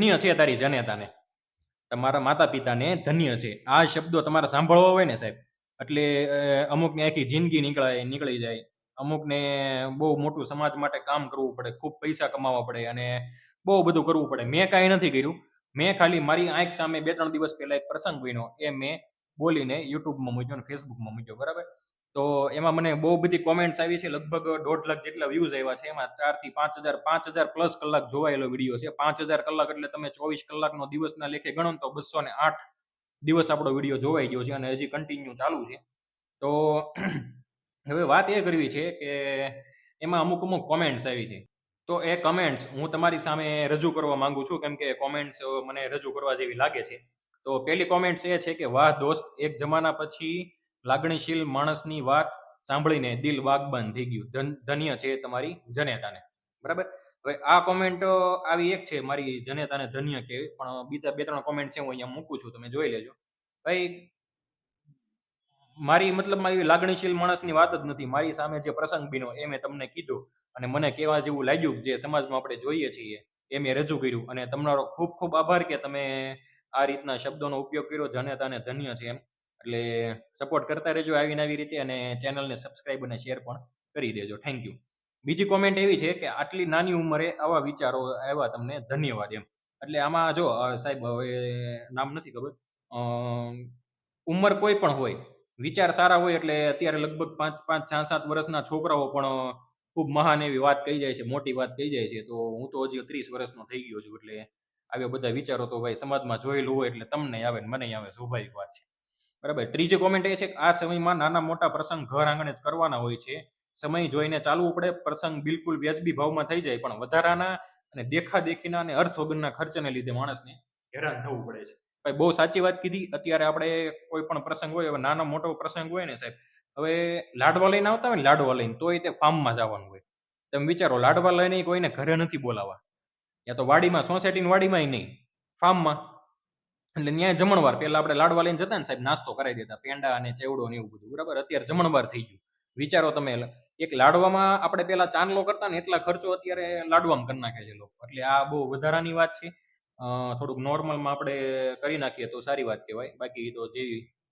ધન્ય છે તારી જનેતાને, તમારા માતા પિતાને ધન્ય છે. આ શબ્દો તમારે સાંભળવા હોય ને સાહેબ, એટલે અમુકને આખી જિંદગી નીકળી જાય, અમુકને બહુ મોટું સમાજ માટે કામ કરવું પડે, ખૂબ પૈસા કમાવા પડે અને બહુ બધું કરવું પડે. મેં કાંઈ નથી કર્યું. મેં ખાલી મારી આંખ સામે 2-3 દિવસ પહેલા એક પ્રસંગ બન્યો, એ મેં બોલીને યુટ્યુબમાં મૂક્યો અને ફેસબુકમાં મૂક્યો, બરાબર. તો એમાં મને બહુ બધી કોમેન્ટ્સ આવી છે, લગભગ 1.5 લાખ જેટલા વ્યૂઝ આવ્યા છે. એમાં 4 થી 5,000 પ્લસ કલાક જોવાયેલો વિડીયો છે. 5,000 કલાક એટલે તમે 24 કલાકનો દિવસના લેખે ગણો તો 208 દિવસ આપણો વિડીયો જોવાઈ ગયો છે અને હજી કન્ટિન્યુ ચાલુ છે. તો હવે વાત એ કરવી છે કે એમાં અમુક કોમેન્ટ્સ આવી છે. તો એ કમેન્ટ્સ હું તમારી સામે રજૂ કરવા માંગુ છું, કેમ કે કોમેન્ટ્સ મને રજૂ કરવા જેવી લાગે છે. તો પહેલી કોમેન્ટ્સ એ છે કે વાહ દોસ્ત, એક જમાના પછી લાગણીશીલ માણસની વાત સાંભળીને દિલ બાગબાન થઈ ગયું. ધન્ય છે તમારી જનેતાને, બરાબર. હવે આ કોમેન્ટ આવી એક છે, મારી જનેતાને ધન્ય કહેવી, પણ બીજા 2-3 કોમેન્ટ છે હું અહીંયા મૂકું છું, તમે જોઈ લેજો. ભાઈ મારી મતલબમાં એવી લાગણીશીલ માણસની વાત જ નથી. મારી સામે જે પ્રસંગ બન્યો એ મેં તમને કીધું અને મને કેવા જેવું લાગ્યું, જે સમાજમાં આપણે જોઈએ છીએ એ મેં રજૂ કર્યું. અને તમારો ખૂબ ખૂબ આભાર કે તમે આ રીતના શબ્દોનો ઉપયોગ કર્યો, જનેતાને ધન્ય છે એમ. એટલે સપોર્ટ કરતા રહેજો આવી રીતે, અને ચેનલને સબસ્ક્રાઇબ અને શેર પણ કરી દેજો. Thank you. બીજી કોમેન્ટ એવી છે કે આટલી નાની ઉંમરે આવા વિચારો આવ્યા, તમને ધન્યવાદ એમ. એટલે આમાં જો સાહેબ, હવે નામ નથી ખબર, ઉંમર કોઈ પણ હોય, વિચાર સારા હોય એટલે અત્યારે લગભગ 5, 6, 7 વર્ષના છોકરાઓ પણ ખૂબ મહાન એવી વાત કહી જાય છે, મોટી વાત કહી જાય છે. તો હું તો હજી 30 વર્ષનો થઈ ગયો છું, એટલે આવ્યા બધા વિચારો તો ભાઈ સમાજમાં જોયેલું હોય એટલે તમને આવે ને મને આવે, સ્વાભાવિક વાત છે, બરાબર. ત્રીજી કોમેન્ટ એ છે કે આ સમયમાં નાના મોટા પ્રસંગ ઘર આંગણે જ કરવાના હોય છે, સમય જોઈને ચાલવું પડે. પ્રસંગ બિલકુલ વ્યાજબી ભાવમાં થઈ જાય, પણ વધારાના અને દેખાદેખીના અને અર્થ વગરના ખર્ચને લીધે માણસને હેરાન થવું પડે છે. ભાઈ બહુ સાચી વાત કીધી. અત્યારે આપણે કોઈ પણ પ્રસંગ હોય, હવે નાનો મોટો પ્રસંગ હોય ને સાહેબ, હવે લાડવા લઈને આવતા હોય ને, લાડવા લઈને, તોય તે ફાર્મમાં જવાનું હોય. તમે વિચારો, લાડવા લઈને કોઈને ઘરે નથી બોલાવા, યા તો વાડીમાં, સોસાયટીની વાડીમાં નહીં, ફાર્મમાં. એટલે ન્યાય જમણવાર, પહેલા આપણે લાડવા લઈને જતા ને સાહેબ, નાસ્તો કરાવી દેતા, પેંડા અને ચેવડો ને એવું બધું, બરાબર. અત્યારે જમણવાર થઈ ગયું. વિચારો તમે, એક લાડવામાં આપણે પેલા ચાંદલો કરતા ને એટલા ખર્ચો અત્યારે લાડવામાં કરી નાખે છે લોકો. એટલે આ બહુ વધારાની વાત છે. થોડુંક નોર્મલમાં આપણે કરી નાખીએ તો સારી વાત કહેવાય. બાકી તો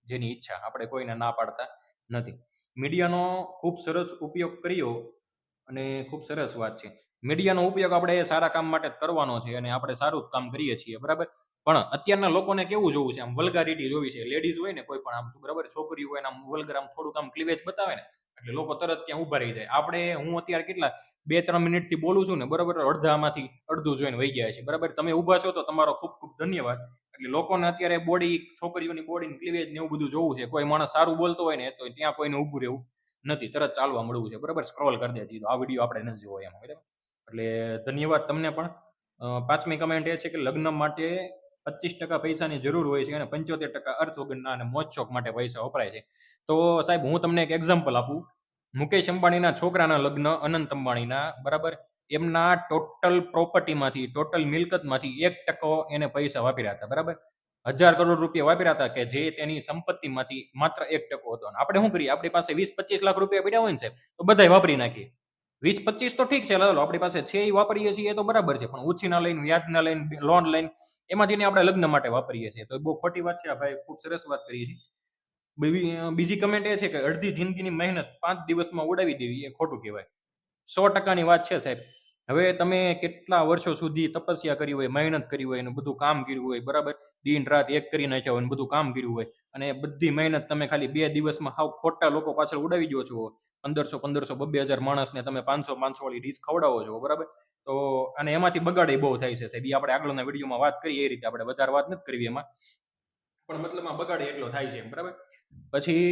જેની ઈચ્છા, આપણે કોઈને ના પાડતા નથી. મીડિયાનો ખૂબ સરસ ઉપયોગ કર્યો અને ખૂબ સરસ વાત છે. મીડિયાનો ઉપયોગ આપણે સારા કામ માટે જ કરવાનો છે અને આપણે સારું કામ કરીએ છીએ, બરાબર. પણ અત્યારના લોકોને કેવું જોવું છે, આમ વલ્ગારિટી જોવી છે. લેડીઝ હોય ને કોઈ પણ, આમ બરાબર, છોકરી હોય ને આમ વલ્ગર, આમ થોડુંક આમ ક્લિવેજ બતાવે ને એટલે લોકો તરત ત્યાં ઉભા રહી જાય. હું અત્યારે કેટલા 2-3 મિનિટથી બોલું છું ને, બરાબર, અડધામાંથી અડધું જોઈને વહી ગયા છે, બરાબર. તમે ઊભા છો તો તમારો ખૂબ ખૂબ ધન્યવાદ. એટલે લોકોને અત્યારે બોડી, છોકરીઓની બોડીની ક્લિવેજ ને એવું બધું જોવું છે. કોઈ માણસ સારું બોલતો હોય ને તો ત્યાં કોઈને ઊભું રહેવું નથી, તરત ચાલવા મળવું છે, બરાબર. સ્ક્રોલ કરી દે સીધો, આ વિડીયો આપણે નથી જોવો એમ, બરાબર. એટલે ધન્યવાદ તમને પણ. 5મી કમેન્ટ એ છે કે લગ્ન માટે 25% પૈસાની જરૂર હોય છે અને 75% અર્થ વગરના અને મોજ શોખ માટે પૈસા વપરાય છે. તો સાહેબ હું તમને એક એક્ઝામ્પલ આપું. મુકેશ અંબાણીના છોકરાના લગ્ન અનંત અંબાણીના, બરાબર, એમના ટોટલ પ્રોપર્ટીમાંથી, ટોટલ મિલકતમાંથી 1% એને પૈસા વાપર્યા હતા, બરાબર. 1000 કરોડ રૂપિયા વાપર્યા હતા, કે જે તેની સંપત્તિમાંથી માત્ર 1% હતો. આપણે શું કરીએ, આપણી પાસે 20-25 લાખ રૂપિયા પડ્યા હોય ને સાહેબ, તો બધાય વાપરી નાખીએ. 20-25 તો ઠીક છે, આપણી પાસે છે એ વાપરીએ છીએ, એ તો બરાબર છે. પણ ઉછીના લઈને, વ્યાજના લઈને, લોન લઈને, એમાંથી આપણે લગ્ન માટે વાપરીએ છીએ, તો બહુ ખોટી વાત છે. ભાઈ ખૂબ સરસ વાત કરી છે. બીજી કમેન્ટ એ છે કે અડધી જિંદગીની મહેનત 5 દિવસમાં ઉડાવી દેવી એ ખોટું કહેવાય. 100%ની વાત છે સાહેબ. હવે તમે કેટલા વર્ષો સુધી તપસ્યા કરી હોય, મહેનત કરી હોય અને બધું કામ કર્યું હોય, બરાબર, દિન રાત એક કરી નાખ્યા હોય, બધું કામ કર્યું હોય, અને બધી મહેનત તમે ખાલી 2 દિવસમાં હાવ ખોટા લોકો પાછળ ઉડાવી દો છો. 1500, 2,000 માણસને તમે 500 વાળી ડીશ ખવડાવો છો, બરાબર. તો અને એમાંથી બગાડે બહુ થાય છે સાહેબ. એ આપણે આગળના વિડીયોમાં વાત કરીએ એ રીતે, આપણે વધારે વાત નથી કરવી એમાં, પણ મતલબમાં બગાડે એટલો થાય છે, બરાબર. પછી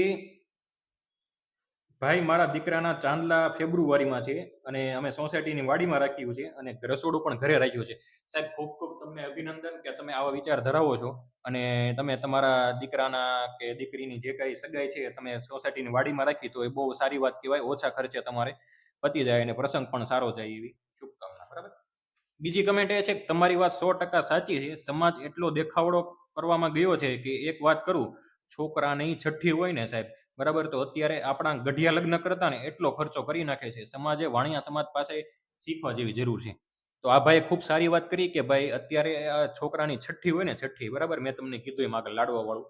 ભાઈ મારા દીકરાના ચાંદલા ફેબ્રુઆરીમાં છે અને અમે સોસાયટીની વાડીમાં રાખ્યું છે અને રસોડું પણ ઘરે રાખ્યું છે. સાહેબ ખૂબ ખૂબ તમને અભિનંદન કે તમે આવા વિચાર ધરાવો છો અને તમે તમારા દીકરાના કે દીકરીની જે કઈ સગાઈ છે તમે સોસાયટીની વાડીમાં રાખી, તો એ બહુ સારી વાત કહેવાય. ઓછા ખર્ચે તમારે પતી જાય અને પ્રસંગ પણ સારો જાય, એવી શુભકામના, બરાબર. બીજી કમેન્ટ એ છે કે તમારી વાત 100% સાચી છે. સમાજ એટલો દેખાવડો કરવામાં ગયો છે કે એક વાત કરું, છોકરાની છઠ્ઠી હોય ને સાહેબ, બરાબર, તો અત્યારે આપણા ગઢિયા લગ્ન કરતા ને એટલો ખર્ચો કરી નાખે છે. સમાજે, વાણિયા સમાજ પાસે શીખવા જેવી જરૂર છે. તો આ ભાઈએ ખૂબ સારી વાત કરી કે ભાઈ અત્યારે આ છોકરાની છઠ્ઠી હોય ને, છઠ્ઠી બરાબર, મેં તમને કીધું એમ આગળ લાડવા વાળું,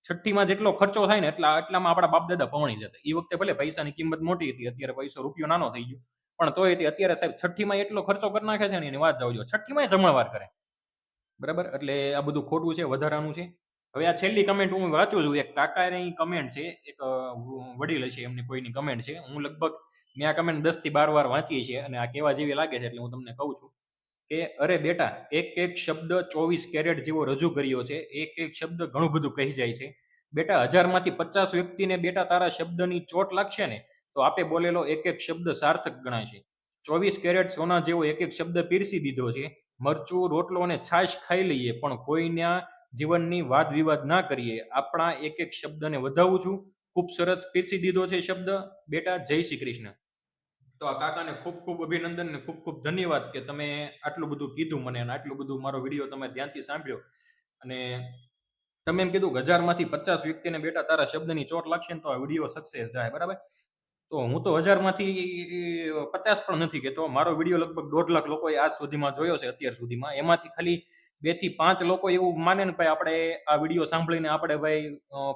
છઠ્ઠીમાં જેટલો ખર્ચો થાય ને એટલામાં આપણા બાપ દાદા પહોંચી જતા. એ વખતે ભલે પૈસાની કિંમત મોટી હતી, અત્યારે પૈસો રૂપિયો નાનો થઈ ગયો, પણ તોય અત્યારે સાહેબ છઠ્ઠીમાં એટલો ખર્ચો કરી નાખે છે ને એની વાત જાવજો, છઠ્ઠીમાં જમણવાર કરે, બરાબર. એટલે આ બધું ખોટું છે, વધારાનું છે. હવે આ છેલ્લી કમેન્ટ હું વાંચું છું, એક કાકાની કમેન્ટ છે, એક વડીલ હશે એમની કોઈની કમેન્ટ છે. હું લગભગ મેં આ કમેન્ટ 10 થી 12 વાર વાંચી છે અને આ કેવા જેવી લાગે છે એટલે હું તમને કહું છું કે અરે બેટા, એક એક શબ્દ 24 કેરેટ જેવો રજૂ કર્યો છે, એક એક શબ્દ ઘણું બધું કહી જાય છે બેટા. 1000માંથી 50 વ્યક્તિને બેટા તારા શબ્દની ચોટ લાગશે ને તો આપે બોલેલો એક એક શબ્દ સાર્થક ગણાય છે. 24 કેરેટ સોના જેવો એક એક શબ્દ પીરસી દીધો છે. મરચું, રોટલો અને છાશ ખાઈ લઈએ પણ કોઈના જીવનની વાદ વિવાદ ના કરીએ. આપણા એક એક શબ્દને વધાવું છું. ખૂબ સરસ પીરસી દીધો છે શબ્દ બેટા. જય શ્રી કૃષ્ણ. તો આ કાકાને ખૂબ ખૂબ અભિનંદન ને ખૂબ ખૂબ ધન્યવાદ કે તમે આટલું બધું કીધું મને અને આટલું બધું મારો વિડીયો તમે ધ્યાનથી સાંભળ્યો. અને તમે એમ કીધું 1000માંથી 50 વ્યક્તિને બેટા તારા શબ્દની ચોટ લાગશે ને તો આ વિડીયો સક્સેસ જાય, બરાબર. તો હું તો 1000માંથી 50 પણ નથી કહેતો. મારો વિડીયો લગભગ 1.5 લાખ લોકોએ આજ સુધીમાં જોયો છે, અત્યાર સુધીમાં. એમાંથી ખાલી 2 થી 5 લોકો એવું માને ને ભાઈ આપણે આ વિડીયો સાંભળીને આપણે ભાઈ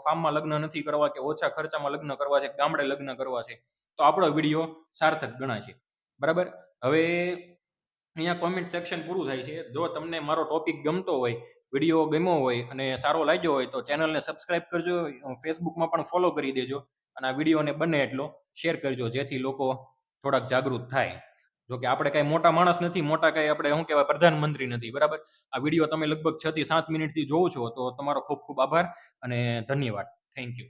ફાર્મમાં લગ્ન નથી કરવા કે ઓછા ખર્ચામાં લગ્ન કરવા છે, ગામડે લગ્ન કરવા છે, તો આપણો વિડીયો સાર્થક ગણાય છે, બરાબર. હવે અહીંયા કોમેન્ટ સેક્શન પૂરું થાય છે. જો તમને મારો ટોપિક ગમતો હોય, વિડીયો ગમ્યો હોય અને સારો લાગ્યો હોય તો ચેનલને સબસ્ક્રાઇબ કરજો, ફેસબુકમાં પણ ફોલો કરી દેજો અને આ વિડીયોને બને એટલો શેર કરજો જેથી લોકો થોડાક જાગૃત થાય. જો કે આપણે કઈ મોટા માણસ નથી, મોટા કઈ આપણે શું કહેવાય પ્રધાનમંત્રી નથી, બરાબર. આ વિડીયો તમે લગભગ 6 થી 7 મિનિટથી જોવો છો તો તમારો ખૂબ ખૂબ આભાર અને ધન્યવાદ. Thank you.